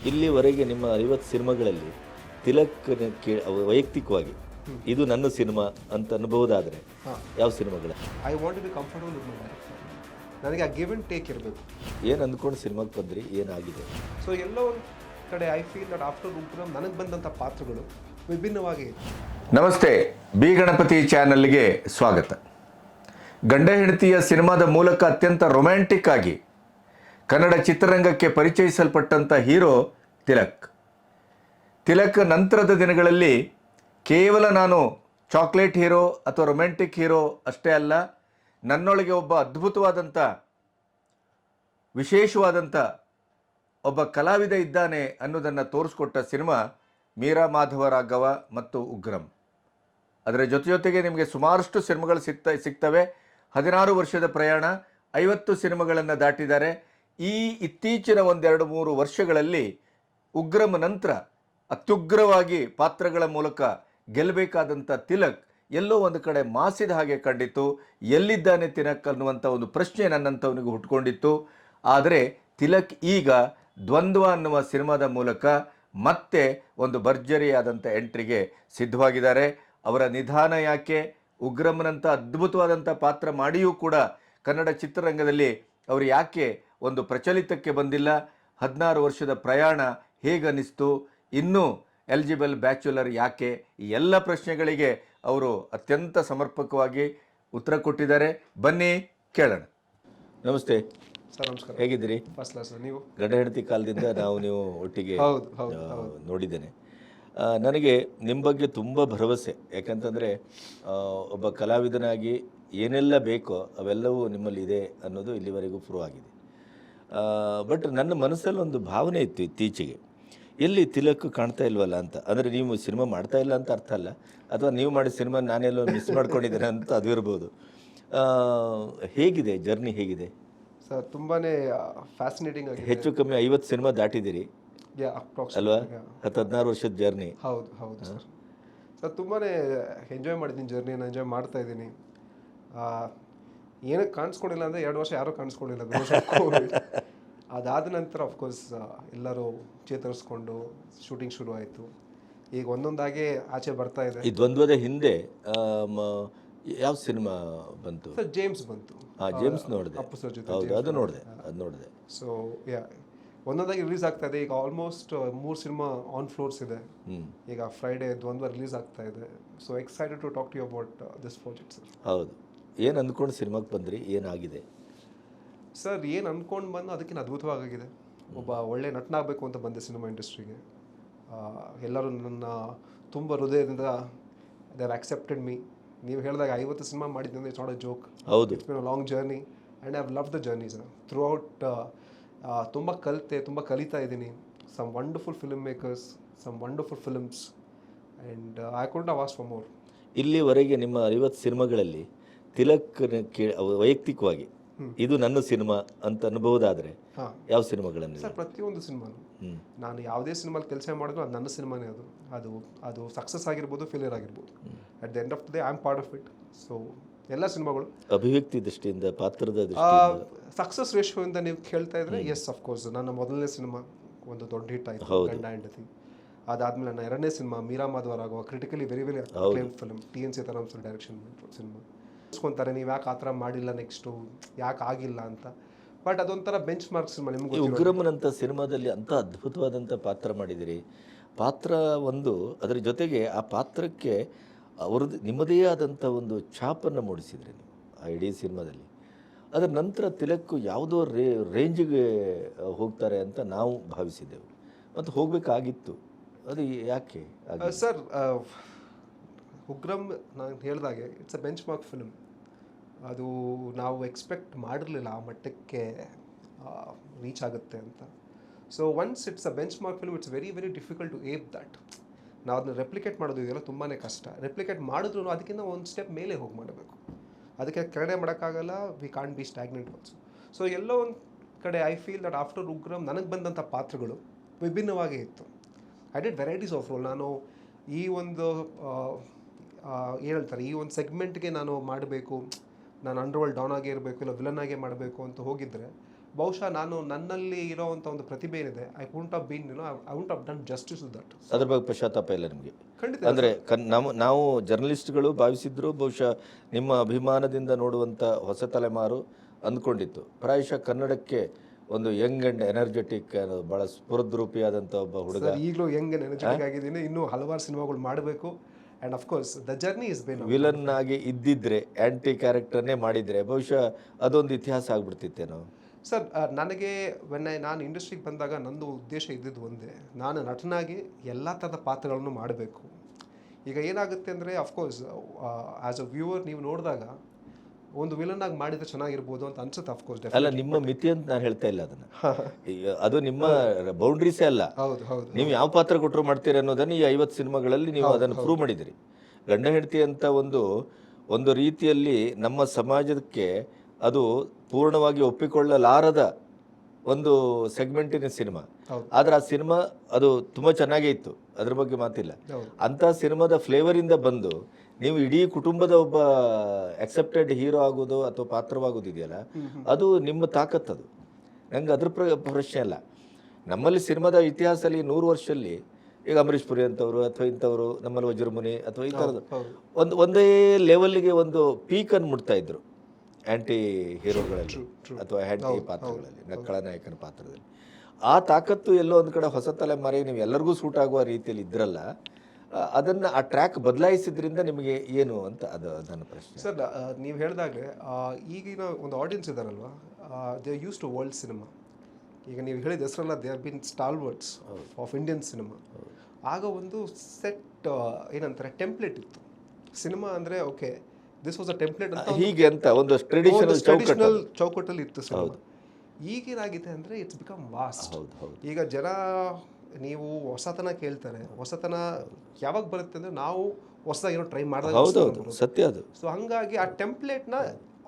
ಇಲ್ಲಿವರೆಗೆ ನಿಮ್ಮ 50 ಸಿನಿಮಾಗಳಲ್ಲಿ ತಿಲಕ್‌ನ ವೈಯಕ್ತಿಕವಾಗಿ ಇದು ನನ್ನ ಸಿನಿಮಾ ಅಂತ ಅನ್ಬಹುದಾದರೆ ಹಾಂ, ಯಾವ ಸಿನಿಮಾಗಳು? I want to be comfortable with my director. ನನಗೆ ಆ ಗಿವ್ ಆ್ಯಂಡ್ ಟೇಕ್ ಇರಬೇಕು. ಏನು ಅಂದ್ಕೊಂಡು ಸಿನಿಮಾಗೆ ಬಂದ್ರಿ, ಏನಾಗಿದೆ? ಸೊ ಎಲ್ಲೋ ಒಂದು ಕಡೆ I feel that after Ugramm ನನಗೆ ಬಂದಂಥ ಪಾತ್ರಗಳು ವಿಭಿನ್ನವಾಗಿ ಇತ್ತು. ನಮಸ್ತೆ, ಬಿ ಗಣಪತಿ ಚಾನಲ್ಗೆ ಸ್ವಾಗತ. ಗಂಡ ಹೆಂಡತಿಯ ಸಿನಿಮಾದ ಮೂಲಕ ಅತ್ಯಂತ ರೊಮ್ಯಾಂಟಿಕ್ ಆಗಿ ಕನ್ನಡ ಚಿತ್ರರಂಗಕ್ಕೆ ಪರಿಚಯಿಸಲ್ಪಟ್ಟಂಥ ಹೀರೋ ತಿಲಕ್. ತಿಲಕ್ ನಂತರದ ದಿನಗಳಲ್ಲಿ ಕೇವಲ ನಾನು ಚಾಕ್ಲೇಟ್ ಹೀರೋ ಅಥವಾ ರೊಮ್ಯಾಂಟಿಕ್ ಹೀರೋ ಅಷ್ಟೇ ಅಲ್ಲ, ನನ್ನೊಳಗೆ ಒಬ್ಬ ಅದ್ಭುತವಾದಂಥ ವಿಶೇಷವಾದಂಥ ಒಬ್ಬ ಕಲಾವಿದ ಇದ್ದಾನೆ ಅನ್ನೋದನ್ನು ತೋರಿಸ್ಕೊಟ್ಟ ಸಿನಿಮಾ ಮೀರಾ ಮಾಧವ ರಾಘವ ಮತ್ತು ಉಗ್ರಂ. ಅದರ ಜೊತೆಗೆ ನಿಮಗೆ ಸುಮಾರಷ್ಟು ಸಿನಿಮಾಗಳು ಸಿಗ್ತವೆ. 16 ವರ್ಷದ ಪ್ರಯಾಣ, 50 ಸಿನಿಮಾಗಳನ್ನು ದಾಟಿದ್ದಾರೆ. ಈ ಇತ್ತೀಚಿನ 1-2-3 ವರ್ಷಗಳಲ್ಲಿ ಉಗ್ರಂ ನಂತರ ಅತ್ಯುಗ್ರವಾಗಿ ಪಾತ್ರಗಳ ಮೂಲಕ ಗೆಲ್ಲಬೇಕಾದಂಥ ತಿಲಕ್ ಎಲ್ಲೋ ಒಂದು ಕಡೆ ಮಾಸಿದ ಹಾಗೆ ಕಂಡಿತ್ತು. ಎಲ್ಲಿದ್ದಾನೆ ತಿಲಕ್ ಅನ್ನುವಂಥ ಒಂದು ಪ್ರಶ್ನೆ ನನ್ನಂಥವನಿಗೆ ಹುಟ್ಕೊಂಡಿತ್ತು. ಆದರೆ ತಿಲಕ್ ಈಗ ದ್ವಂದ್ವ ಅನ್ನುವ ಸಿನಿಮಾದ ಮೂಲಕ ಮತ್ತೆ ಒಂದು ಭರ್ಜರಿಯಾದಂಥ ಎಂಟ್ರಿಗೆ ಸಿದ್ಧವಾಗಿದ್ದಾರೆ. ಅವರ ನಿಧಾನ ಯಾಕೆ? ಉಗ್ರಂನಂಥ ಅದ್ಭುತವಾದಂಥ ಪಾತ್ರ ಮಾಡಿಯೂ ಕೂಡ ಕನ್ನಡ ಚಿತ್ರರಂಗದಲ್ಲಿ ಅವರು ಯಾಕೆ ಒಂದು ಪ್ರಚಲಿತಕ್ಕೆ ಬಂದಿಲ್ಲ? 16 ವರ್ಷದ ಪ್ರಯಾಣ ಹೇಗನ್ನಿಸ್ತು? ಇನ್ನೂ ಎಲಿಜಿಬಲ್ ಬ್ಯಾಚುಲರ್ ಯಾಕೆ? ಈ ಎಲ್ಲ ಪ್ರಶ್ನೆಗಳಿಗೆ ಅವರು ಅತ್ಯಂತ ಸಮರ್ಪಕವಾಗಿ ಉತ್ತರ ಕೊಟ್ಟಿದ್ದಾರೆ. ಬನ್ನಿ ಕೇಳೋಣ. ನಮಸ್ತೆ ಸರ್ ನಮಸ್ಕಾರ. ಹೇಗಿದ್ದೀರಿ? First class sir. ನೀವು? ಗಂಡ ಹೆಂಡತಿ ಕಾಲದಿಂದ ನೀವು ಒಟ್ಟಿಗೆ ಹೌದು. ನೋಡಿದ್ದೇನೆ. ನನಗೆ ನಿಮ್ಮ ಬಗ್ಗೆ ತುಂಬ ಭರವಸೆ. ಯಾಕಂತಂದರೆ ಒಬ್ಬ ಕಲಾವಿದನಾಗಿ ಏನೆಲ್ಲ ಬೇಕೋ ಅವೆಲ್ಲವೂ ನಿಮ್ಮಲ್ಲಿದೆ ಅನ್ನೋದು ಇಲ್ಲಿವರೆಗೂ ಪ್ರೂವ್ ಆಗಿದೆ. ಬಟ್ ನನ್ನ ಮನಸ್ಸಲ್ಲಿ ಒಂದು ಭಾವನೆ ಇತ್ತು ಇತ್ತೀಚೆಗೆ, ಎಲ್ಲಿ ತಿಲಕ್ ಕಾಣ್ತಾ ಇಲ್ವಲ್ಲ ಅಂತ. ಅಂದರೆ ನೀವು ಸಿನಿಮಾ ಮಾಡ್ತಾ ಇಲ್ಲ ಅಂತ ಅರ್ಥ ಅಲ್ಲ, ಅಥವಾ ನೀವು ಮಾಡಿದ ಸಿನಿಮಾ ನಾನೆಲ್ಲೋ ಮಿಸ್ ಮಾಡ್ಕೊಂಡಿದ್ದೇನೆ ಅಂತ ಅದು ಇರ್ಬೋದು. ಹೇಗಿದೆ ಜರ್ನಿ, ಹೇಗಿದೆ ಸರ್? ತುಂಬಾ ಫ್ಯಾಸಿನೇಟಿಂಗ್ ಆಗಿದೆ. ಹೆಚ್ಚು ಕಮ್ಮಿ 50 ಸಿನಿಮಾ ದಾಟಿದ್ದೀರಿ ಅಲ್ವಾ? 10-16 ವರ್ಷದ ಜರ್ನಿ. ಹೌದು ಸರ್. ತುಂಬಾ ಎಂಜಾಯ್ ಮಾಡಿದ್ದೀನಿ ಜರ್ನಿನ, ಎಂಜಾಯ್ ಮಾಡ್ತಾ ಇದ್ದೀನಿ. ಏನಕ್ಕೆ ಕಾಣಿಸ್ಕೊಂಡಿಲ್ಲ ಅಂದರೆ 2 ವರ್ಷ ಯಾರೂ ಕಾಣಿಸ್ಕೊಂಡಿಲ್ಲ. ಅದಾದ ನಂತರ ಅಫ್ಕೋರ್ಸ್ ಎಲ್ಲರೂ ಚೇತರಿಸ್ಕೊಂಡು ಶೂಟಿಂಗ್ ಶುರು ಆಯಿತು. ಈಗ ಒಂದೊಂದಾಗೆ ಆಚೆ ಬರ್ತಾ ಇದೆ. ಈ ದ್ವಂದ್ವದ ಹಿಂದೆ ಯಾವ ಸಿನಿಮಾ ಬಂತು? ಸರ್ ಜೇಮ್ಸ್ ಬಂತು. ಜೇಮ್ಸ್ ನೋಡಿದೆ. ಅಪ್ಪು ಸರ್ ಜೊತೆ. ಹೌದು, ಅದು ನೋಡಿದೆ. ಸೊ ಒಂದೊಂದಾಗಿ ರಿಲೀಸ್ ಆಗ್ತಾ ಇದೆ. ಈಗ ಆಲ್ಮೋಸ್ಟ್ 3 ಸಿನಿಮಾ ಆನ್ ಫ್ಲೋರ್ಸ್ ಇದೆ. ಈಗ ಫ್ರೈಡೇ ದ್ವಂದ್ವ ರಿಲೀಸ್ ಆಗ್ತಾ ಇದೆ. So excited to talk to you about this project sir. ಹೌದು. ಏನು ಅಂದ್ಕೊಂಡು ಸಿನಿಮಾಗೆ ಬಂದ್ರಿ, ಏನಾಗಿದೆ? ಸರ್ ಏನು ಅಂದ್ಕೊಂಡು ಬಂದು ಅದಕ್ಕಿಂತ ಅದ್ಭುತವಾಗಿದೆ. ಒಬ್ಬ ಒಳ್ಳೆ ನಟನಾಗಬೇಕು ಅಂತ ಬಂದೆ ಸಿನಿಮಾ ಇಂಡಸ್ಟ್ರಿಗೆ. ಎಲ್ಲರೂ ನನ್ನ ತುಂಬ ಹೃದಯದಿಂದ ದೇ ಹ್ಯಾವ್ ಆಕ್ಸೆಪ್ಟೆಡ್ ಮೀ. ನೀವು ಹೇಳಿದಾಗ 50 ಸಿನಿಮಾ ಮಾಡಿದ್ದೆ ಅಂದರೆ ಇಟ್ಸ್ ನಾಟ್ ಅ ಜೋಕ್. ಹೌದು. It's been a long journey and I have love the journey sir. Through ತುಂಬ ಕಲಿತಾ ಇದ್ದೀನಿ. Some wonderful film makers, some wonderful films, and I could have asked for more. ಇಲ್ಲಿವರೆಗೆ ನಿಮ್ಮ 50 ಸಿನಿಮಾಗಳಲ್ಲಿ ತಿಲಕ್‌ನ ವೈಯಕ್ತಿಕವಾಗಿ ಇದು ನನ್ನ ಸಿನಿಮಾ ಅಂತ ಅನ್ಬಹುದಾದರೆ ಯಾವ ಸಿನಿಮಾಗಳನ್ನು? ಸರ್ ಪ್ರತಿಯೊಂದು ಸಿನಿಮಾನು, ನಾನು ಯಾವುದೇ ಸಿನಿಮಾಲಿ ಕೆಲಸ ಮಾಡಿದ್ರು ಅದು ನನ್ನ ಸಿನಿಮಾನೇ. ಅದು ಸಕ್ಸಸ್ ಆಗಿರ್ಬೋದು, ಫೇಲಿಯರ್ ಆಗಿರ್ಬೋದು, at the end of the day I am part of it. So ಎಲ್ಲ ಸಿನಿಮಾಗಳು ಅಭಿವ್ಯಕ್ತಿ ದೃಷ್ಟಿಯಿಂದ, ಪಾತ್ರದ ದೃಷ್ಟಿಯಿಂದ, ಸಕ್ಸಸ್ ರೇಷಿಯೋಯಿಂದ ನೀವು ಕೇಳ್ತಾ ಇದ್ರೆ ಎಸ್ ಅಫ್ಕೋರ್ಸ್ ನನ್ನ ಮೊದಲನೇ ಸಿನಿಮಾ ಒಂದು ದೊಡ್ಡ ಹಿಟ್ ಆಯಿತು, ಗಂಡ ಹೆಂಡತಿ. ಅದಾದಮೇಲೆ ನನ್ನ 2ನೇ cinema Meera Madhava Raghava, critically very acclaimed film, TN Seetharam sir direction cinema. ಅನ್ಸ್ಕೊಂತಾರೆ ನೀವು ಯಾಕೆ ಆ ಥರ ಮಾಡಿಲ್ಲ, ನೆಕ್ಸ್ಟು ಯಾಕೆ ಆಗಿಲ್ಲ ಅಂತ. ಬಟ್ ಅದೊಂಥರ ಬೆಂಚ್ ಮಾರ್ಕ್ ಸಿನಿಮಾ. ನಿಮ್ಗೆ ಉಗ್ರಮನಂಥ ಸಿನಿಮಾದಲ್ಲಿ ಅಂಥ ಅದ್ಭುತವಾದಂಥ ಪಾತ್ರ ಮಾಡಿದಿರಿ. ಪಾತ್ರ ಒಂದು, ಅದರ ಜೊತೆಗೆ ಆ ಪಾತ್ರಕ್ಕೆ ಅವ್ರದ್ದು ನಿಮ್ಮದೇ ಆದಂಥ ಒಂದು ಛಾಪನ್ನು ಮೂಡಿಸಿದ್ರಿ ನೀವು ಆ ಇಡೀ ಸಿನಿಮಾದಲ್ಲಿ. ಅದರ ನಂತರ ತಿಲಕ್ಕು ಯಾವುದೋ ರೇಂಜಿಗೆ ಹೋಗ್ತಾರೆ ಅಂತ ನಾವು ಭಾವಿಸಿದ್ದೆವು, ಮತ್ತು ಹೋಗಬೇಕಾಗಿತ್ತು. ಅದು ಯಾಕೆ ಸರ್? ಉಗ್ರಂ ನಾನು ಹೇಳಿದಾಗೆ it's a benchmark film. ಅದು ನಾವು ಎಕ್ಸ್ಪೆಕ್ಟ್ ಮಾಡಿರಲಿಲ್ಲ ಆ ಮಟ್ಟಕ್ಕೆ ರೀಚ್ ಆಗುತ್ತೆ ಅಂತ. So once it's a benchmark film, it's very difficult to ape that. ನಾವು ಅದನ್ನ ರೆಪ್ಲಿಕೇಟ್ ಮಾಡೋದು ಇದೆಲ್ಲ ತುಂಬಾ ಕಷ್ಟ. ರೆಪ್ಲಿಕೇಟ್ ಮಾಡಿದ್ರು ಅದಕ್ಕಿಂತ ಒಂದು ಸ್ಟೆಪ್ ಮೇಲೆ ಹೋಗಿ ಮಾಡಬೇಕು. ಅದಕ್ಕೆ ಕೆಳಗಡೆ ಮಾಡೋಕ್ಕಾಗಲ್ಲ. We can't be stagnant also. So ಎಲ್ಲೋ ಒಂದು ಕಡೆ I feel that after Ugramm ನನಗೆ ಬಂದಂಥ ಪಾತ್ರಗಳು ವಿಭಿನ್ನವಾಗೇ ಇತ್ತು. I did varieties of role. ನಾನು ಈ ಒಂದು ಏನು ಹೇಳ್ತಾರೆ, ಈ ಒಂದು ಸೆಗ್ಮೆಂಟ್ಗೆ ನಾನು ಮಾಡಬೇಕು, ನಾನು ಅಂಡರ್ವರ್ಲ್ಡ್ ಡಾನ್ ಆಗೇ ಇರಬೇಕು, ಇಲ್ಲ ವಿಲನ್ ಆಗೇ ಮಾಡಬೇಕು ಅಂತ ಹೋಗಿದ್ದರೆ ಬಹುಶಃ ನಾನು ನನ್ನಲ್ಲಿ ಇರೋವಂಥ ಒಂದು ಪ್ರತಿಭೆ ಏನಿದೆ I won't have been I won't have done justice to that. ಅದ್ರ ಬಗ್ಗೆ ಪಶ್ಚಾತ್ತಾಪ ಇಲ್ಲ ನಿಮಗೆ? ಖಂಡಿತ ಅಂದರೆ ನಾವು ಜರ್ನಲಿಸ್ಟ್ಗಳು ಭಾವಿಸಿದ್ರು, ಬಹುಶಃ ನಿಮ್ಮ ಅಭಿಮಾನದಿಂದ ನೋಡುವಂಥ ಹೊಸ ತಲೆಮಾರು ಅಂದ್ಕೊಂಡಿತ್ತು ಪ್ರಾಯಶಃ ಕನ್ನಡಕ್ಕೆ ಒಂದು ಯಂಗ್ ಆ್ಯಂಡ್ ಎನರ್ಜೆಟಿಕ್ ಭಾಳ ಸ್ಫೂರ್ತಿರೂಪಿಯಾದಂಥ ಒಬ್ಬ ಹುಡುಗ. ಈಗಲೂ ಹೆಂಗೆ ಎನರ್ಜೆಟಿಕ್ ಆಗಿದ್ದೀನಿ, ಇನ್ನೂ ಹಲವಾರು ಸಿನಿಮಾಗಳು ಮಾಡಬೇಕು. And of course the journey is been villain ಆಗಿ ಇದ್ದಿದ್ರೆ, ಆ್ಯಂಟಿ ಕ್ಯಾರೆಕ್ಟರ್ನೇ ಮಾಡಿದರೆ ಬಹುಶಃ ಅದೊಂದು ಇತಿಹಾಸ ಆಗ್ಬಿಡ್ತಿತ್ತೇನೋ. ಸರ್. ನನಗೆ ನಾನು ಇಂಡಸ್ಟ್ರಿಗೆ ಬಂದಾಗ ನಂದು ಉದ್ದೇಶ ಇದ್ದಿದ್ದು ಒಂದೇ, ನಾನು ನಟನಾಗಿ ಎಲ್ಲ ಥರದ ಪಾತ್ರಗಳನ್ನು ಮಾಡಬೇಕು. ಈಗ ಏನಾಗುತ್ತೆ ಅಂದರೆ ಅಫ್ಕೋರ್ಸ್ ಆ್ಯಸ್ ಅ ವ್ಯೂವರ್ ನೀವು ನೋಡಿದಾಗ ಒಂದು ವಿಲನ್ ಆಗಿ ಮಾಡಿದ್ರೆ ಚೆನ್ನಾಗಿರ್ಬೋದು ಅಂತ ಅನ್ಸುತ್ತೆ. ಅಫ್ಕೋರ್ಸ್ ಅಲ್ಲ, ನಿಮ್ಮ ಮಿತಿ ಅಂತ ನಾನು ಹೇಳ್ತಾ ಇಲ್ಲ ಅದನ್ನು. ಅದು ನಿಮ್ಮ ಬೌಂಡ್ರೀಸೇ ಅಲ್ಲ. ಹೌದು ಹೌದು. ನೀವು ಯಾವ ಪಾತ್ರ ಕೊಟ್ಟರು ಮಾಡ್ತೀರಿ ಅನ್ನೋದನ್ನು ಈ 50 ಸಿನಿಮಾಗಳಲ್ಲಿ ನೀವು ಅದನ್ನು ಪ್ರೂವ್ ಮಾಡಿದಿರಿ. ಗಂಡ ಹೆಂಡತಿ ಅಂತ ಒಂದು ರೀತಿಯಲ್ಲಿ ನಮ್ಮ ಸಮಾಜಕ್ಕೆ ಅದು ಪೂರ್ಣವಾಗಿ ಒಪ್ಪಿಕೊಳ್ಳಲಾರದ ಒಂದು ಸೆಗ್ಮೆಂಟಿನ ಸಿನಿಮಾ. ಆದರೆ ಆ ಸಿನಿಮಾ ಅದು ತುಂಬ ಚೆನ್ನಾಗೇ ಇತ್ತು, ಅದ್ರ ಬಗ್ಗೆ ಮಾತಿಲ್ಲ. ಅಂಥ ಸಿನಿಮಾದ ಫ್ಲೇವರಿಂದ ಬಂದು ನೀವು ಇಡೀ ಕುಟುಂಬದ ಒಬ್ಬ ಅಕ್ಸೆಪ್ಟೆಡ್ ಹೀರೋ ಆಗೋದು ಅಥವಾ ಪಾತ್ರವಾಗೋದಿದೆಯಲ್ಲ, ಅದು ನಿಮ್ಮ ತಾಕತ್ತದು. ನಂಗೆ ಅದ್ರ ಪ್ರಶ್ನೆ ಅಲ್ಲ. ನಮ್ಮಲ್ಲಿ ಸಿನಿಮಾದ ಇತಿಹಾಸದಲ್ಲಿ 100 ವರ್ಷದಲ್ಲಿ ಈಗ ಅಂಬರೀಷ್ ಪುರಿ ಅಂತವರು ಅಥವಾ ಇಂಥವರು, ನಮ್ಮಲ್ಲಿ ವಜ್ರಮುನಿ ಅಥವಾ ಈ ಥರದ್ದು ಒಂದೇ ಲೆವೆಲ್ಗೆ ಒಂದು ಪೀಕನ್ನು ಮುಟ್ತಾ ಇದ್ರು ಆ್ಯಂಟಿ ಹೀರೋಗಳಲ್ಲಿ ಅಥವಾ ಆ್ಯಂಟಿ ಪಾತ್ರಗಳಲ್ಲಿ, ನಕ್ಕಳ ನಾಯಕನ ಪಾತ್ರದಲ್ಲಿ. ಆ ತಾಕತ್ತು ಎಲ್ಲೋ ಒಂದು ಕಡೆ ಹೊಸ ತಲೆಮಾರಿಗೆ ನೀವು ಎಲ್ಲರಿಗೂ ಸೂಟ್ ಆಗುವ ರೀತಿಯಲ್ಲಿ ಇದ್ರಲ್ಲ, ಅದನ್ನು ಆ ಟ್ರ್ಯಾಕ್ ಬದಲಾಯಿಸಿದ್ರಿಂದ ನಿಮಗೆ ಏನು ಅಂತ ಅದು ನನ್ನ ಪ್ರಶ್ನೆ. ಸರ್, ನೀವು ಹೇಳಿದಾಗಲೇ ಈಗಿನ ಒಂದು ಆಡಿಯನ್ಸ್ ಇದ್ದಾರಲ್ವ, they used to world cinema. ಈಗ ನೀವು ಹೇಳಿದ ಹೆಸರಲ್ಲ, they are been stalwarts of Indian cinema. ಆಗ ಒಂದು ಸೆಟ್ ಏನಂತಾರೆ ಟೆಂಪ್ಲೇಟ್ ಇತ್ತು ಸಿನಿಮಾ ಅಂದರೆ. Okay, this was a template ಅಂತ ಹೀಗೆ ಅಂತ ಒಂದು ಟ್ರೆಡಿಷನಲ್ ಚೌಕಟ್ಟಲ್ಲಿ ಇತ್ತು ಸಿನಿಮಾ. ಈಗೇನಾಗಿದೆ ಅಂದರೆ ಇಟ್ಸ್ ಬಿಕಮ್ ವಾಸ್ಟ್. ಈಗ ಜನ ನೀವು ಹೊಸತನ ಕೇಳ್ತಾರೆ. ಹೊಸತನ ಯಾವಾಗ ಬರುತ್ತೆ ಅಂದರೆ ನಾವು ಹೊಸದಾಗಿರೋ ಟ್ರೈ ಮಾಡಿದಾಗ ಸತ್ಯ ಅದು. ಸೊ ಹಂಗಾಗಿ ಆ ಟೆಂಪ್ಲೇಟ್ನ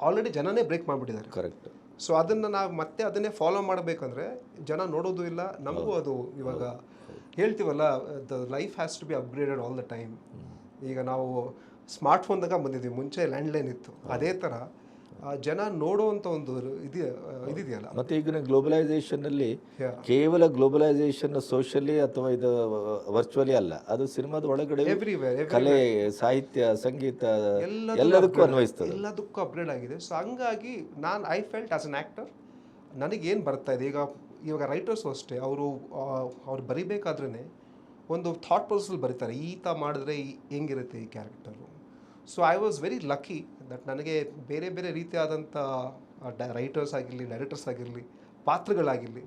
ಆಲ್ರೆಡಿ ಜನನೇ ಬ್ರೇಕ್ ಮಾಡಿಬಿಟ್ಟಿದ್ದಾರೆ. ಕರೆಕ್ಟ್. ಸೊ ಅದನ್ನು ನಾವು ಮತ್ತೆ ಅದನ್ನೇ ಫಾಲೋ ಮಾಡಬೇಕಂದ್ರೆ ಜನ ನೋಡೋದು ಇಲ್ಲ. ನಮಗೂ ಅದು ಇವಾಗ ಹೇಳ್ತೀವಲ್ಲ, the life has to be upgraded all the time. ಈಗ ನಾವು ಸ್ಮಾರ್ಟ್ಫೋನ್ದಾಗ ಬಂದಿದ್ದೀವಿ, ಮುಂಚೆ ಲ್ಯಾಂಡ್ಲೈನ್ ಇತ್ತು. ಅದೇ ಥರ ಜನ ನೋಡುವಂಥ ಒಂದು ಇದೆಯಲ್ಲ. ಮತ್ತು ಈಗಿನ ಗ್ಲೋಬಲೈಸೇಷನ್ನಲ್ಲಿ ಕೇವಲ ಗ್ಲೋಬಲೈಸೇಷನ್ ಸೋಷಿಯಲಿ ಅಥವಾ ಇದು ವರ್ಚುವಲಿ ಅಲ್ಲ, ಅದು ಸಿನಿಮಾದ ಒಳಗಡೆ ಕಲೆ, ಸಾಹಿತ್ಯ, ಸಂಗೀತ ಎಲ್ಲದಕ್ಕೂ ಅನ್ವಯಿಸ್ತದೆ, ಎಲ್ಲದಕ್ಕೂ ಅಪ್ಗ್ರೇಡ್ ಆಗಿದೆ. ಸೊ ಹಂಗಾಗಿ I felt as an actor ನನಗೇನು ಬರ್ತಾ ಇದೆ. ಇವಾಗ ರೈಟರ್ಸು ಅಷ್ಟೇ, ಅವ್ರು ಬರಿಬೇಕಾದ್ರೇ ಒಂದು ಥಾಟ್ ಪ್ರೊಸೆಸ್ಸಲ್ಲಿ ಬರೀತಾರೆ, ಈತ ಮಾಡಿದ್ರೆ ಹೆಂಗಿರುತ್ತೆ ಈ character. So I was very lucky that ನನಗೆ ಬೇರೆ ಬೇರೆ ರೀತಿಯಾದಂಥ ರೈಟರ್ಸ್ ಆಗಿರಲಿ, ಡೈರೆಕ್ಟರ್ಸ್ ಆಗಿರಲಿ, ಪಾತ್ರಗಳಾಗಿರಲಿ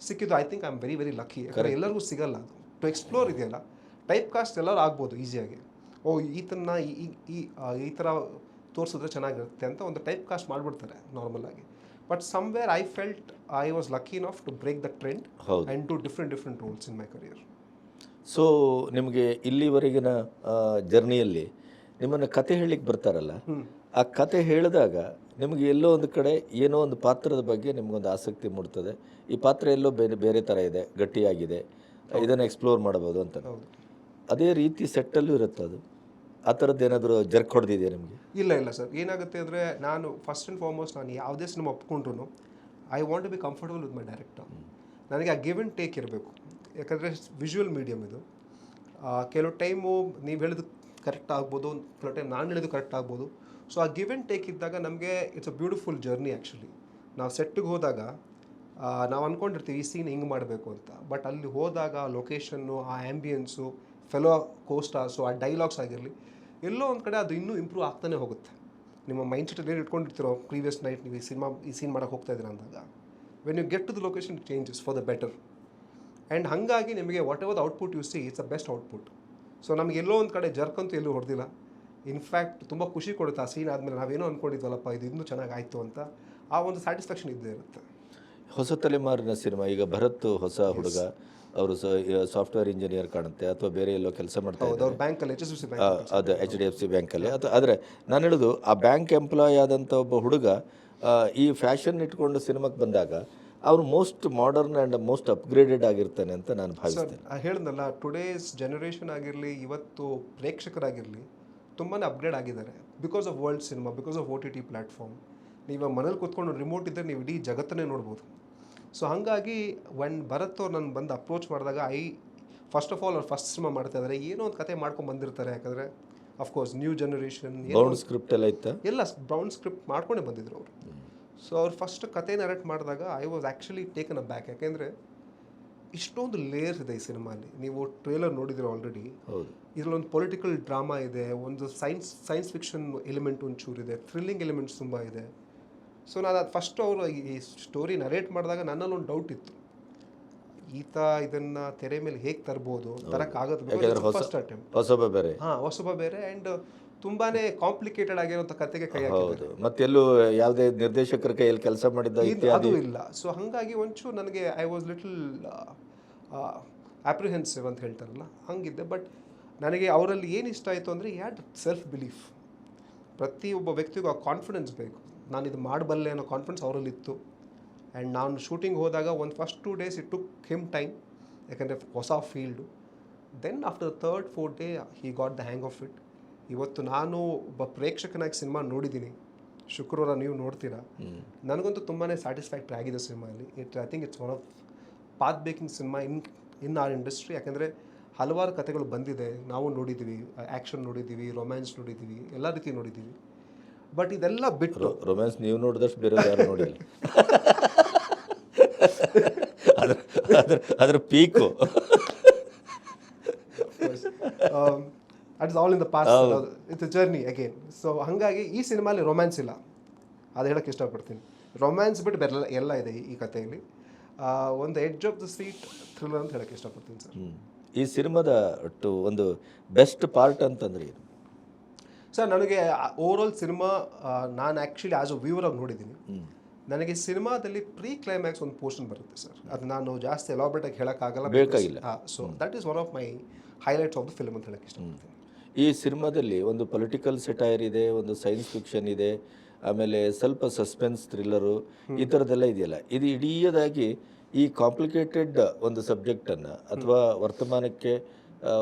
ಸಿಕ್ಕಿದ್ದು. I think I am very very lucky. ಯಾಕಂದರೆ ಎಲ್ಲರಿಗೂ ಸಿಗಲ್ಲ ಅದು. ಟು ಎಕ್ಸ್ಪ್ಲೋರ್ ಇದೆಯಲ್ಲ, ಟೈಪ್ ಕಾಸ್ಟ್ ಎಲ್ಲರೂ ಆಗ್ಬೋದು ಈಸಿಯಾಗಿ. ಈತನ್ನ ಈ ಥರ ತೋರಿಸಿದ್ರೆ ಚೆನ್ನಾಗಿರುತ್ತೆ ಅಂತ ಒಂದು ಟೈಪ್ ಕಾಸ್ಟ್ ಮಾಡಿಬಿಡ್ತಾರೆ ನಾರ್ಮಲಾಗಿ. But somewhere I felt I was lucky enough to break the trend and to different roles in my career. So ನಿಮಗೆ ಇಲ್ಲಿವರೆಗಿನ ಜರ್ನಿಯಲ್ಲಿ ನಿಮ್ಮನ್ನು ಕತೆ ಹೇಳಲಿಕ್ಕೆ ಬರ್ತಾರಲ್ಲ, ಆ ಕತೆ ಹೇಳಿದಾಗ ನಿಮಗೆ ಎಲ್ಲೋ ಒಂದು ಕಡೆ ಏನೋ ಒಂದು ಪಾತ್ರದ ಬಗ್ಗೆ ನಿಮಗೊಂದು ಆಸಕ್ತಿ ಮೂಡ್ತದೆ. ಈ ಪಾತ್ರ ಎಲ್ಲೋ ಬೇರೆ ಥರ ಇದೆ, ಗಟ್ಟಿಯಾಗಿದೆ, ಇದನ್ನು ಎಕ್ಸ್ಪ್ಲೋರ್ ಮಾಡ್ಬೋದು ಅಂತ. ಅದೇ ರೀತಿ ಸೆಟ್ಟಲ್ಲೂ ಇರುತ್ತೆ ಅದು. ಆ ಥರದ್ದು ಏನಾದರೂ ಜರ್ಕ್ ಹೊಡೆದಿದೆಯಾ ನಿಮಗೆ? ಇಲ್ಲ ಸರ್. ಏನಾಗುತ್ತೆ ಅಂದರೆ ನಾನು ಫಸ್ಟ್ ಆ್ಯಂಡ್ ಫಾರ್ಮೋಸ್ಟ್ ನಾನು ಯಾವುದೇ ಸಿನಿಮಾ ಒಪ್ಕೊಂಡ್ರು I want to be comfortable with my director. ನನಗೆ ಆ ಗಿವ್ ಆ್ಯಂಡ್ ಟೇಕ್ ಇರಬೇಕು. ಯಾಕಂದರೆ ವಿಜುವಲ್ ಮೀಡಿಯಮ್ ಇದು. ಕೆಲವು ಟೈಮು ನೀವು ಹೇಳಿದ್ದು ಕರೆಕ್ಟ್ ಆಗ್ಬೋದು, ಕೆಲವು ಟೈಮ್ ನಾನು ಹೇಳಿದ್ದು ಕರೆಕ್ಟ್ ಆಗ್ಬೋದು. ಸೊ ಆ ಗಿವ್ ಆ್ಯಂಡ್ ಟೇಕ್ ಇದ್ದಾಗ ನಮಗೆ it's a beautiful journey actually. ನಾವು ಸೆಟ್ಟಿಗೆ ಹೋದಾಗ ನಾವು ಅಂದ್ಕೊಂಡಿರ್ತೀವಿ ಈ ಸೀನ್ ಹಿಂಗೆ ಮಾಡಬೇಕು ಅಂತ. ಬಟ್ ಅಲ್ಲಿ ಹೋದಾಗ ಲೊಕೇಶನ್ನು, ಆ ಆ್ಯಂಬಿಯನ್ಸು, ಫೆಲೋ ಕೋಸ್ಟಾರ್ಸು, ಆ ಡೈಲಾಗ್ಸ್ ಆಗಿರಲಿ, ಎಲ್ಲೋ ಒಂದು ಕಡೆ ಅದು ಇನ್ನೂ ಇಂಪ್ರೂವ್ ಆಗ್ತಾನೆ ಹೋಗುತ್ತೆ. ನಿಮ್ಮ ಮೈಂಡ್ ಸೆಟ್ ಏನು ಇಟ್ಕೊಂಡಿರ್ತೀರೋ ಪ್ರೀವಿಯಸ್ ನೈಟ್ ನೀವು ಈ ಸೀನ್ ಮಾಡೋಕ್ಕೆ ಹೋಗ್ತಾ ಇದ್ದೀರ ಅಂದಾಗ, when you get to the location it changes for the better. And ಹಾಗಾಗಿ ನಿಮಗೆ whatever the output you see it's a best output. So ನಮಗೆ ಎಲ್ಲೋ ಒಂದು ಕಡೆ ಜರ್ಕಂತೂ ಎಲ್ಲೂ ಹೊಡೆದಿಲ್ಲ. ಇನ್ಫ್ಯಾಕ್ಟ್ ತುಂಬ ಖುಷಿ ಕೊಡುತ್ತೆ ಆ ಸೀನ್ ಆದಮೇಲೆ ನಾವೇನೋ ಅಂದ್ಕೊಂಡಿದ್ವಲ್ಲಪ್ಪ ಇದು ಇನ್ನೂ ಚೆನ್ನಾಗಿ ಆಯಿತು ಅಂತ. ಆ ಒಂದು ಸ್ಯಾಟಿಸ್ಫ್ಯಾಕ್ಷನ್ ಇದ್ದೇ ಇರುತ್ತೆ. ಹೊಸ ತಲೆಮಾರಿನ ಸಿನಿಮಾ, ಈಗ ಭರತ್ ಹೊಸ ಹುಡುಗ, ಅವರು ಸಾಫ್ಟ್ವೇರ್ ಇಂಜಿನಿಯರ್ ಕಾಣುತ್ತೆ ಅಥವಾ ಬೇರೆ ಎಲ್ಲೋ ಕೆಲಸ ಮಾಡ್ತಾ ಇದ್ದಾರೆ ಬ್ಯಾಂಕಲ್ಲಿ, ಅದು HDFC ಬ್ಯಾಂಕಲ್ಲಿ. ಆದರೆ ನಾನು ಹೇಳೋದು ಆ ಬ್ಯಾಂಕ್ ಎಂಪ್ಲಾಯ್ ಆದಂಥ ಒಬ್ಬ ಹುಡುಗ ಈ ಫ್ಯಾಷನ್ ಇಟ್ಕೊಂಡು ಸಿನಿಮಾಕ್ಕೆ ಬಂದಾಗ ಅವರು most modern and most upgraded ಆಗಿರ್ತಾನೆ ಅಂತ ನಾನು ಭಾವಿಸ್ತೇನೆ. ಹೇಳಿದ್ನಲ್ಲ, ಟುಡೇಸ್ ಜನರೇಷನ್ ಆಗಿರಲಿ, ಇವತ್ತು ಪ್ರೇಕ್ಷಕರಾಗಿರಲಿ ತುಂಬಾ ಅಪ್ಗ್ರೇಡ್ ಆಗಿದ್ದಾರೆ because of world cinema, because of OTT platform. ನೀವು ಮನೇಲಿ ಕೂತ್ಕೊಂಡು ರಿಮೋಟ್ ಇದ್ದರೆ ನೀವು ಇಡೀ ಜಗತ್ತನ್ನೇ ನೋಡ್ಬೋದು. ಸೊ ಹಾಗಾಗಿ ಭರತ್ ಅವ್ರು ನಾನು ಬಂದು ಅಪ್ರೋಚ್ ಮಾಡಿದಾಗ ಫಸ್ಟ್ ಆಫ್ ಆಲ್ ಅವ್ರು ಫಸ್ಟ್ ಸಿನಿಮಾ ಮಾಡ್ತಾ ಇದ್ದಾರೆ, ಏನೋ ಒಂದು ಕತೆ ಮಾಡ್ಕೊಂಡು ಬಂದಿರ್ತಾರೆ. ಯಾಕಂದರೆ of course new generation bound script ಎಲ್ಲ ಇತ್ತಾ? ಎಲ್ಲ ಬ್ರೌನ್ ಸ್ಕ್ರಿಪ್ಟ್ ಮಾಡ್ಕೊಂಡೇ ಬಂದಿದ್ರು ಅವರು. ಸೊ ಅವ್ರು ಫಸ್ಟ್ ಕತೆ ನರೇಟ್ ಮಾಡಿದಾಗ I was actually taken a back. ಯಾಕೆಂದರೆ ಇಷ್ಟೊಂದು ಲೇಯರ್ಸ್ ಇದೆ ಈ ಸಿನಿಮಾಲಿ. ನೀವು ಟ್ರೇಲರ್ ನೋಡಿದ್ರೆ ಆಲ್ರೆಡಿ. ಹೌದು. ಇದರಲ್ಲೊಂದು ಪೊಲಿಟಿಕಲ್ ಡ್ರಾಮಾ ಇದೆ, ಒಂದು ಸೈನ್ಸ್ ಫಿಕ್ಷನ್ ಎಲಿಮೆಂಟ್ ಒಂಚೂರಿದೆ, ಥ್ರಿಲ್ಲಿಂಗ್ ಎಲಿಮೆಂಟ್ಸ್ ತುಂಬ ಇದೆ. ಸೊ ನಾನು ಅದು ಫಸ್ಟ್ ಅವರು ಈ ಸ್ಟೋರಿ ನರೇಟ್ ಮಾಡಿದಾಗ ನನ್ನಲ್ಲೊಂದು ಡೌಟ್ ಇತ್ತು, ಈತ ಇದನ್ನು ತೆರೆ ಮೇಲೆ ಹೇಗೆ ತರ್ಬೋದು, ತರಕ್ಕಾಗತ್ತೆ. ಫಸ್ಟ್ ಅಟೆಂಪ್ಟ್ ಹೊಸಬ ಬೇರೆ. ಹಾಂ, ಹೊಸಬ ಬೇರೆ ಆ್ಯಂಡ್ ತುಂಬಾ ಕಾಂಪ್ಲಿಕೇಟೆಡ್ ಆಗಿರೋಂಥ ಕತೆಗೆ ಕೈ ಹಾಕಿದ್ದಾರೆ. ಮತ್ತೆಲ್ಲೂ ಯಾವುದೇ ನಿರ್ದೇಶಕರ ಕೈಯಲ್ಲಿ ಕೆಲಸ ಮಾಡಿದ್ದ ಅದು ಇಲ್ಲ. ಸೊ ಹಾಗಾಗಿ ಒಂಚೂರು ನನಗೆ ಐ ವಾಸ್ ಲಿಟಲ್ ಅಪ್ರಿಹೆನ್ಸಿವ್ ಅಂತ ಹೇಳ್ತಾರಲ್ಲ ಹಂಗಿದ್ದೆ. ಬಟ್ ನನಗೆ ಅವರಲ್ಲಿ ಏನು ಇಷ್ಟ ಆಯಿತು ಅಂದರೆ ಹ್ಯಾಡ್ ಸೆಲ್ಫ್ ಬಿಲೀಫ್. ಪ್ರತಿಯೊಬ್ಬ ವ್ಯಕ್ತಿಗೂ ಆ ಕಾನ್ಫಿಡೆನ್ಸ್ ಬೇಕು, ನಾನು ಇದು ಮಾಡಬಲ್ಲೆ ಅನ್ನೋ ಕಾನ್ಫಿಡೆನ್ಸ್ ಅವರಲ್ಲಿತ್ತು. ಆ್ಯಂಡ್ ನಾನು ಶೂಟಿಂಗ್ ಹೋದಾಗ ಒಂದು first 2 days it took him time, ಯಾಕಂದರೆ ಹೊಸ field. Then after 3rd 4th day he got the hang of it. ಇವತ್ತು ನಾನು ಒಬ್ಬ ಪ್ರೇಕ್ಷಕನಾಗಿ ಸಿನಿಮಾ ನೋಡಿದ್ದೀನಿ, ಶುಕ್ರವಾರ ನೀವು ನೋಡ್ತೀರಾ. ನನಗಂತೂ ತುಂಬಾ ಸ್ಯಾಟಿಸ್ಫ್ಯಾಕ್ಟ್ರಿ ಆಗಿದೆ ಸಿನಿಮಾಲಿ. I think it's one of path breaking cinema in our industry. ಯಾಕೆಂದರೆ ಹಲವಾರು ಕತೆಗಳು ಬಂದಿದೆ, ನಾವು ನೋಡಿದ್ದೀವಿ, ಆ್ಯಕ್ಷನ್ ನೋಡಿದ್ದೀವಿ, ರೊಮ್ಯಾನ್ಸ್ ನೋಡಿದ್ದೀವಿ, ಎಲ್ಲ ರೀತಿ ನೋಡಿದ್ದೀವಿ. ಬಟ್ ಇದೆಲ್ಲ ಬಿಟ್ಟು ರೊಮ್ಯಾನ್ಸ್ ನೀವು ನೋಡಿದಷ್ಟು ಬೇರೆ ಯಾರು ನೋಡಿಲ್ಲ. ಅದ್ರ peak that is all in the past, it's a journey again. So ಹಾಗಾಗಿ ಈ ಸಿನಿಮಾಲಿ ರೊಮ್ಯಾನ್ಸ್ ಇಲ್ಲ, ಅದು ಹೇಳೋಕ್ಕೆ ಇಷ್ಟಪಡ್ತೀನಿ. ರೊಮ್ಯಾನ್ಸ್ ಬಿಟ್ಟು ಬೇರೆ ಎಲ್ಲ ಇದೆ ಈ ಕಥೆಯಲ್ಲಿ. ಒಂದು edge of the seat thriller ಅಂತ ಹೇಳೋಕ್ಕೆ ಇಷ್ಟಪಡ್ತೀನಿ ಸರ್. ಈ ಸಿನಿಮಾದ ಒಂದು ಬೆಸ್ಟ್ ಪಾರ್ಟ್ ಅಂತಂದ್ರೆ ಏನು ಸರ್? ನನಗೆ ಓವರಾಲ್ ಸಿನಿಮಾ ನಾನು ಆ್ಯಕ್ಚುಲಿ ಆ್ಯಸ್ ಅ ವ್ಯೂವರ್ ಆಗಿ ನೋಡಿದ್ದೀನಿ. ನನಗೆ ಸಿನಿಮಾದಲ್ಲಿ ಪ್ರೀ ಕ್ಲೈಮ್ಯಾಕ್ಸ್ ಒಂದು ಪೋರ್ಷನ್ ಬರುತ್ತೆ ಸರ್, ಅದು ನಾನು ಜಾಸ್ತಿ ಎಲಾಬ್ರೇಟ್ ಆಗಿ ಹೇಳೋಕ್ಕಾಗಲ್ಲ, ಬೇಕಾಗಿಲ್ಲ. So that is one of my highlights of the film ಅಂತ ಹೇಳೋಕ್ಕೆ ಇಷ್ಟಪಡ್ತೀನಿ. ಈ ಸಿನಿಮಾದಲ್ಲಿ ಒಂದು ಪೊಲಿಟಿಕಲ್ ಸೆಟೈರ್ ಇದೆ, ಒಂದು ಸೈನ್ಸ್ ಫಿಕ್ಷನ್ ಇದೆ, ಆಮೇಲೆ ಸ್ವಲ್ಪ ಸಸ್ಪೆನ್ಸ್ ಥ್ರಿಲ್ಲರು, ಈ ಥರದ್ದೆಲ್ಲ ಇದೆಯಲ್ಲ. ಇದು ಇಡೀದಾಗಿ ಈ ಕಾಂಪ್ಲಿಕೇಟೆಡ್ ಒಂದು ಸಬ್ಜೆಕ್ಟನ್ನು ಅಥವಾ ವರ್ತಮಾನಕ್ಕೆ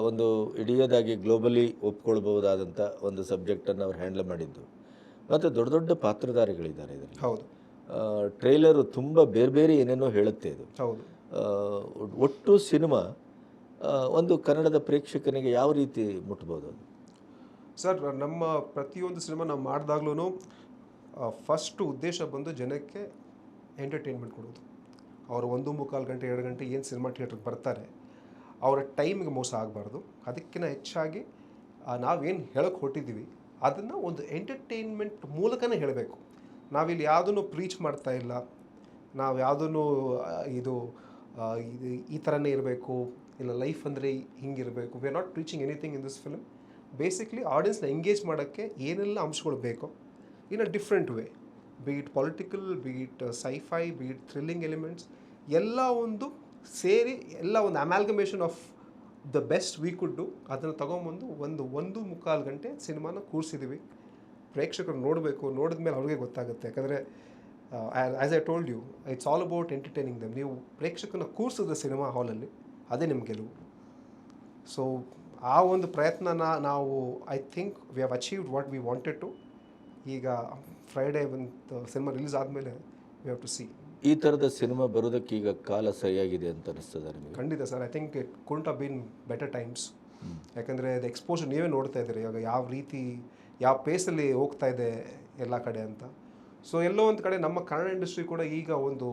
ಒಂದು ಇಡೀದಾಗಿ ಗ್ಲೋಬಲಿ ಒಪ್ಕೊಳ್ಬಹುದಾದಂಥ ಒಂದು ಸಬ್ಜೆಕ್ಟನ್ನು ಅವ್ರು ಹ್ಯಾಂಡಲ್ ಮಾಡಿದ್ದು. ಮತ್ತು ದೊಡ್ಡ ದೊಡ್ಡ ಪಾತ್ರಧಾರಿಗಳಿದ್ದಾರೆ ಇದರಲ್ಲಿ. ಹೌದು. ಟ್ರೈಲರು ತುಂಬ ಬೇರೆ ಬೇರೆ ಏನೇನೋ ಹೇಳುತ್ತೆ ಇದು. ಹೌದು. ಒಟ್ಟು ಸಿನಿಮಾ ಒಂದು ಕನ್ನಡದ ಪ್ರೇಕ್ಷಕನಿಗೆ ಯಾವ ರೀತಿ ಮುಟ್ಬೋದು ಅದು? ಸರ್, ನಮ್ಮ ಪ್ರತಿಯೊಂದು ಸಿನಿಮಾ ನಾವು ಮಾಡಿದಾಗ್ಲೂ ಫಸ್ಟು ಉದ್ದೇಶ ಬಂದು ಜನಕ್ಕೆ ಎಂಟರ್ಟೈನ್ಮೆಂಟ್ ಕೊಡೋದು. ಅವರು 1-3/4 ಗಂಟೆ 2 ಗಂಟೆ ಏನು ಸಿನಿಮಾ ಥಿಯೇಟ್ರಿಗೆ ಬರ್ತಾರೆ, ಅವರ ಟೈಮಿಗೆ ಮೋಸ ಆಗಬಾರ್ದು. ಅದಕ್ಕಿಂತ ಹೆಚ್ಚಾಗಿ ನಾವೇನು ಹೇಳೋಕ್ಕೆ ಹೊಟ್ಟಿದ್ದೀವಿ ಅದನ್ನು ಒಂದು ಎಂಟರ್ಟೈನ್ಮೆಂಟ್ ಮೂಲಕನೇ ಹೇಳಬೇಕು. ನಾವಿಲ್ಲಿ ಯಾವುದನ್ನು ಪ್ರೀಚ್ ಮಾಡ್ತಾ ಇಲ್ಲ, ನಾವು ಯಾವುದನ್ನು ಇದು ಈ ಥರನೇ ಇರಬೇಕು, ಇಲ್ಲ ಲೈಫ್ ಅಂದರೆ ಹಿಂಗಿರಬೇಕು. We are not preaching anything in this film. Basically ಆಡಿಯನ್ಸ್ನ ಎಂಗೇಜ್ ಮಾಡೋಕ್ಕೆ ಏನೆಲ್ಲ ಅಂಶಗಳು ಬೇಕೋ in a different way, be it political, be it sci-fi, be it thrilling elements, ಎಲ್ಲ ಒಂದು ಸೇರಿ ಎಲ್ಲ ಒಂದು amalgamation of the best we could do. ಅದನ್ನು ತೊಗೊಂಬಂದು 1-1.25 ಗಂಟೆ ಸಿನಿಮಾನ ಕೂರಿಸಿದ್ದೀವಿ. ಪ್ರೇಕ್ಷಕರು ನೋಡಬೇಕು, ನೋಡಿದ ಮೇಲೆ ಅವ್ರಿಗೆ ಗೊತ್ತಾಗುತ್ತೆ. ಯಾಕಂದರೆ as I told you, it's all about entertaining them. ನೀವು ಪ್ರೇಕ್ಷಕನ ಕೂರಿಸಿದ ಸಿನಿಮಾ ಹಾಲಲ್ಲಿ ಅದೇ ನಿಮ್ಮ ಗೆಲುವು. ಸೊ ಆ ಒಂದು ಪ್ರಯತ್ನನ ನಾವು I think we have achieved what we wanted to. ಈಗ ಫ್ರೈಡೇ ಒಂದು ಸಿನಿಮಾ ರಿಲೀಸ್ ಆದಮೇಲೆ ವಿ ಹ್ಯಾವ್ ಟು ಸಿ. ಈ ಥರದ ಸಿನಿಮಾ ಬರೋದಕ್ಕೆ ಈಗ ಕಾಲ ಸರಿಯಾಗಿದೆ ಅಂತ ಅನಿಸ್ತದೆ ನಿಮಗೆ? ಖಂಡಿತ sir. I think it ಕುಂಟ್ have been better times. ಯಾಕಂದರೆ ಅದು ಎಕ್ಸ್ಪೋಜರ್ ನೀವೇ ನೋಡ್ತಾ ಇದ್ದೀರಿ ಇವಾಗ ಯಾವ ರೀತಿ, ಯಾವ ಪೇಸಲ್ಲಿ ಹೋಗ್ತಾ ಇದೆ ಎಲ್ಲ ಕಡೆ ಅಂತ. ಸೊ ಎಲ್ಲೋ ಒಂದು ಕಡೆ ನಮ್ಮ ಕನ್ನಡ ಇಂಡಸ್ಟ್ರಿ ಕೂಡ ಈಗ ಒಂದು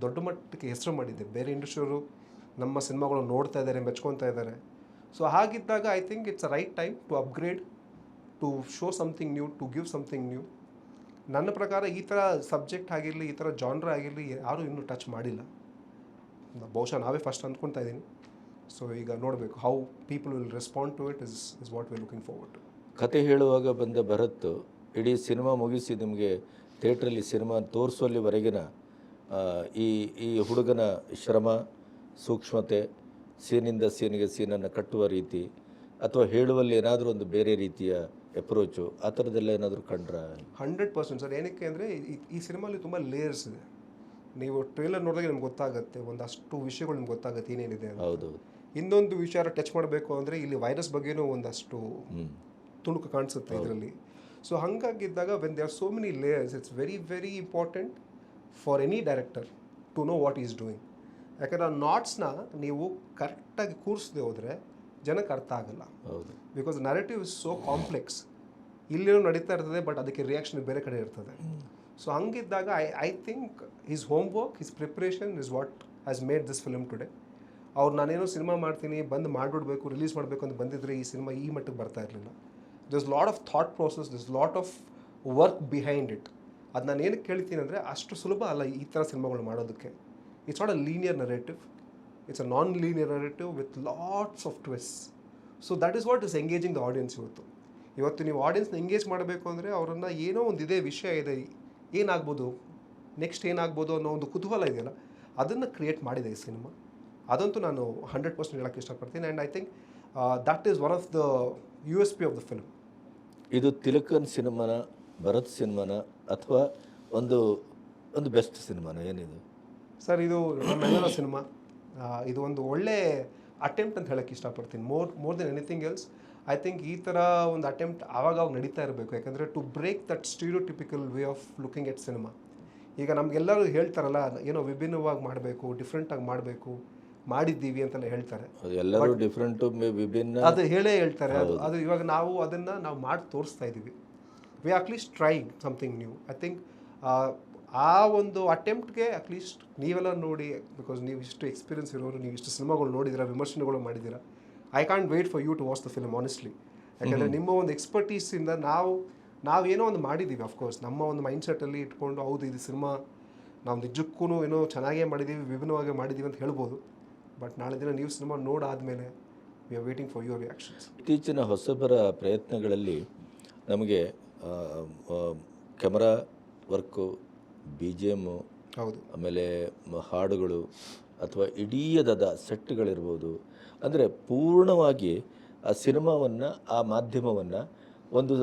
ದೊಡ್ಡ ಮಟ್ಟಕ್ಕೆ ಹೆಸರು ಮಾಡಿದೆ. ಬೇರೆ ಇಂಡಸ್ಟ್ರಿಯವರು ನಮ್ಮ ಸಿನಿಮಾಗಳು ನೋಡ್ತಾ ಇದ್ದಾರೆ, ಮೆಚ್ಕೊತಾ ಇದ್ದಾರೆ. ಸೊ ಹಾಗಿದ್ದಾಗ I think it's a right time to upgrade, to show something new, to give something new. ನನ್ನ ಪ್ರಕಾರ ಈ ಥರ ಸಬ್ಜೆಕ್ಟ್ ಆಗಿರಲಿ, ಈ ಥರ ಜಾನ್ರ ಆಗಿರಲಿ ಯಾರೂ ಇನ್ನೂ ಟಚ್ ಮಾಡಿಲ್ಲ. ಬಹುಶಃ ನಾವೇ ಫಸ್ಟ್ ಅಂದ್ಕೊಳ್ತಾ ಇದ್ದೀನಿ. ಸೊ ಈಗ ನೋಡಬೇಕು how people will respond to it is what we looking forward to. ಕತೆ ಹೇಳುವಾಗ ಬಂದ ಭರತ್ ಇಡೀ ಸಿನಿಮಾ ಮುಗಿಸಿ ನಿಮಗೆ ಥಿಯೇಟ್ರಲ್ಲಿ ಸಿನಿಮಾ ತೋರಿಸೋಲ್ಲಿವರೆಗಿನ ಈ ಹುಡುಗನ ಶ್ರಮ, ಸೂಕ್ಷ್ಮತೆ, ಸೀನಿಂದ ಸೀನನ್ನು ಕಟ್ಟುವ ರೀತಿ ಅಥವಾ ಹೇಳುವಲ್ಲಿ ಏನಾದರೂ ಒಂದು ಬೇರೆ ರೀತಿಯ ಅಪ್ರೋಚು, ಆ ಥರದ್ದೆಲ್ಲ ಏನಾದರೂ ಕಂಡ್ರೆ? 100% ಸರ್. ಏನಕ್ಕೆ ಅಂದರೆ ಈ ಸಿನಿಮಾಲಿ ತುಂಬ ಲೇಯರ್ಸ್ ಇದೆ. ನೀವು ಟ್ರೇಲರ್ ನೋಡಿದಾಗ ನಿಮ್ಗೆ ಗೊತ್ತಾಗುತ್ತೆ, ಒಂದಷ್ಟು ವಿಷಯಗಳು ನಿಮ್ಗೆ ಗೊತ್ತಾಗುತ್ತೆ ಏನೇನಿದೆ ಅಂತ. ಹೌದು. ಇನ್ನೊಂದು ವಿಚಾರ ಟಚ್ ಮಾಡಬೇಕು ಅಂದರೆ ಇಲ್ಲಿ ವೈರಸ್ ಬಗ್ಗೆನೂ ಒಂದಷ್ಟು ತುಣುಕು ಕಾಣಿಸುತ್ತೆ ಇದರಲ್ಲಿ. ಸೊ ಹಾಗಾಗಿದ್ದಾಗ when they are so many layers, it's very very important for any director to know what is doing. ಯಾಕಂದರೆ ಆ ನಾಟ್ಸ್ನ ನೀವು ಕರೆಕ್ಟಾಗಿ ಕೂರಿಸದೆ ಹೋದರೆ ಜನಕ್ಕೆ ಅರ್ಥ ಆಗಲ್ಲ. ಹೌದು. Because narrative is so complex. ಇಲ್ಲೇನೋ ನಡೀತಾ ಇರ್ತದೆ, ಬಟ್ ಅದಕ್ಕೆ ರಿಯಾಕ್ಷನ್ ಬೇರೆ ಕಡೆ ಇರ್ತದೆ. ಸೊ ಹಂಗಿದ್ದಾಗ I think his homework, his preparation is what has made this film today. ಅವ್ರು ನಾನೇನೋ ಸಿನಿಮಾ ಮಾಡ್ತೀನಿ, ಬಂದು ಮಾಡಿಬಿಡ್ಬೇಕು, ರಿಲೀಸ್ ಮಾಡಬೇಕು ಅಂತ ಬಂದಿದ್ರೆ ಈ ಸಿನಿಮಾ ಈ ಮಟ್ಟಿಗೆ ಬರ್ತಾ ಇರಲಿಲ್ಲ. This lot of thought process, this lot of work behind it. ಅದು ನಾನು ಏನಕ್ಕೆ ಕೇಳ್ತೀನಿ ಅಂದರೆ, ಅಷ್ಟು ಸುಲಭ ಅಲ್ಲ ಈ ಥರ ಸಿನಿಮಾಗಳು ಮಾಡೋದಕ್ಕೆ. It's not a linear narrative, it's a non linear narrative with lots of twist. So that is what is engaging the audience. ಇವತ್ತು ನೀವು ಆಡಿಯನ್ಸ್ನ ಎಂಗೇಜ್ ಮಾಡಬೇಕು ಅಂದರೆ ಅವರನ್ನು ಏನೋ ಒಂದು ಇದೇ ವಿಷಯ ಇದೆ, ಏನಾಗ್ಬೋದು ನೆಕ್ಸ್ಟ್ ಏನಾಗ್ಬೋದು ಅನ್ನೋ ಒಂದು ಕುತೂಹಲ ಇದೆಯಲ್ಲ, ಅದನ್ನು ಕ್ರಿಯೇಟ್ ಮಾಡಿದೆ ಈ ಸಿನಿಮಾ. ಅದಂತೂ ನಾನು 100% ಹೇಳೋಕ್ಕೆ ಇಷ್ಟಪಡ್ತೀನಿ. And I think that is one of the USP of the film. ಇದು ತಿಲಕನ್ ಸಿನಿಮಾನ, ಭರತ್ ಸಿನಿಮಾನ, ಅಥವಾ ಒಂದು ಒಂದು ಬೆಸ್ಟ್ ಸಿನಿಮಾನ ಏನಿದು ಸರ್? ಇದು ನಮ್ಮೆಲ್ಲರ ಸಿನಿಮಾ. ಇದು ಒಂದು ಒಳ್ಳೆ ಅಟೆಂಪ್ಟ್ ಅಂತ ಹೇಳೋಕ್ಕೆ ಇಷ್ಟಪಡ್ತೀನಿ. More than anything else I think ಈ ಥರ ಒಂದು ಅಟೆಂಪ್ಟ್ ಆವಾಗ ನಡೀತಾ ಇರಬೇಕು. ಯಾಕಂದರೆ to break that stereotypical way of looking at cinema. ಈಗ ನಮಗೆಲ್ಲರೂ ಹೇಳ್ತಾರಲ್ಲ, ಏನೋ ವಿಭಿನ್ನವಾಗಿ ಮಾಡಬೇಕು, ಡಿಫ್ರೆಂಟಾಗಿ ಮಾಡಬೇಕು, ಮಾಡಿದ್ದೀವಿ ಅಂತೆಲ್ಲ ಹೇಳ್ತಾರೆ. ಎಲ್ಲರೂ ಡಿಫ್ರೆಂಟ್ ವಿಭಿನ್ನ ಅದು ಹೇಳೇ ಹೇಳ್ತಾರೆ. ಅದು ಇವಾಗ ನಾವು ಅದನ್ನು ನಾವು ಮಾಡಿ ತೋರಿಸ್ತಾ ಇದ್ದೀವಿ. We at least trying something new. I think ಆ ಒಂದು ಅಟೆಂಪ್ಟ್ಗೆ ಅಟ್ಲೀಸ್ಟ್ ನೀವೆಲ್ಲ ನೋಡಿ, ಬಿಕಾಸ್ ನೀವು ಇಷ್ಟು ಎಕ್ಸ್ಪೀರಿಯನ್ಸ್ ಇರೋರು, ನೀವು ಇಷ್ಟು ಸಿನಿಮಾಗಳು ನೋಡಿದ್ದೀರಾ, ವಿಮರ್ಶೆಗಳು ಮಾಡಿದ್ದೀರಾ. I can't wait for you to watch the film honestly. ಯಾಕಂದರೆ ನಿಮ್ಮ ಒಂದು ಎಕ್ಸ್ಪರ್ಟೀಸಿಂದ ನಾವೇನೋ ಒಂದು ಮಾಡಿದ್ದೀವಿ. ಅಫ್ಕೋರ್ಸ್ ನಮ್ಮ ಒಂದು ಮೈಂಡ್ಸೆಟ್ಟಲ್ಲಿ ಇಟ್ಕೊಂಡು, ಹೌದು ಇದು ಸಿನಿಮಾ ನಾವು ನಿಜಕ್ಕೂ ಏನೋ ಚೆನ್ನಾಗೇ ಮಾಡಿದ್ದೀವಿ, ವಿಭಿನ್ನವಾಗಿ ಮಾಡಿದ್ದೀವಿ ಅಂತ ಹೇಳ್ಬೋದು. ಬಟ್ ನಾಳೆ ದಿನ ನೀವು ಸಿನಿಮಾ ನೋಡಾದಮೇಲೆ we are waiting for your reactions. ಇತ್ತೀಚಿನ ಹೊಸಬರ ಪ್ರಯತ್ನಗಳಲ್ಲಿ ನಮಗೆ ಕ್ಯಾಮರಾ ವರ್ಕು, BGM, ಹೌದು, ಆಮೇಲೆ ಹಾಡುಗಳು ಅಥವಾ ಇಡೀಯದಾದ ಸೆಟ್ಗಳಿರ್ಬೋದು, ಅಂದರೆ ಪೂರ್ಣವಾಗಿ ಆ ಸಿನಿಮಾವನ್ನು, ಆ ಮಾಧ್ಯಮವನ್ನು ಒಂದು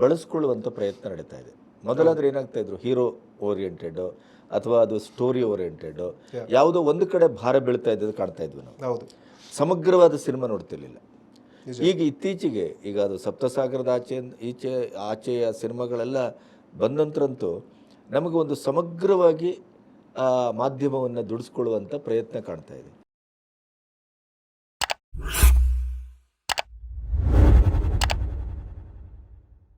ಬಳಸ್ಕೊಳ್ಳುವಂಥ ಪ್ರಯತ್ನ ನಡೀತಾ ಇದೆ. ಮೊದಲಾದರೆ ಏನಾಗ್ತಾಯಿದ್ರು, ಹೀರೋ ಓರಿಯೆಂಟೆಡ್ ಅಥವಾ ಅದು ಸ್ಟೋರಿ ಓರಿಯೆಂಟೆಡ್, ಯಾವುದೋ ಒಂದು ಕಡೆ ಭಾರ ಬೀಳ್ತಾ ಇದ್ದದ್ದು ಕಾಣ್ತಾ ಇದ್ವಿ ನಾವು. ಹೌದು, ಸಮಗ್ರವಾದ ಸಿನಿಮಾ ನೋಡ್ತಿರ್ಲಿಲ್ಲ. ಈಗ ಇತ್ತೀಚೆಗೆ ಈಗ ಅದು ಸಪ್ತಸಾಗರದ ಆಚೆಯ ಸಿನಿಮಾಗಳೆಲ್ಲ ಬಂದ ನಂತರಂತೂ ನಮಗೆ ಒಂದು ಸಮಗ್ರವಾಗಿ ಆ ಮಾಧ್ಯಮವನ್ನು ದುಡಿಸ್ಕೊಳ್ಳುವಂಥ ಪ್ರಯತ್ನ ಕಾಣ್ತಾ ಇದೆ.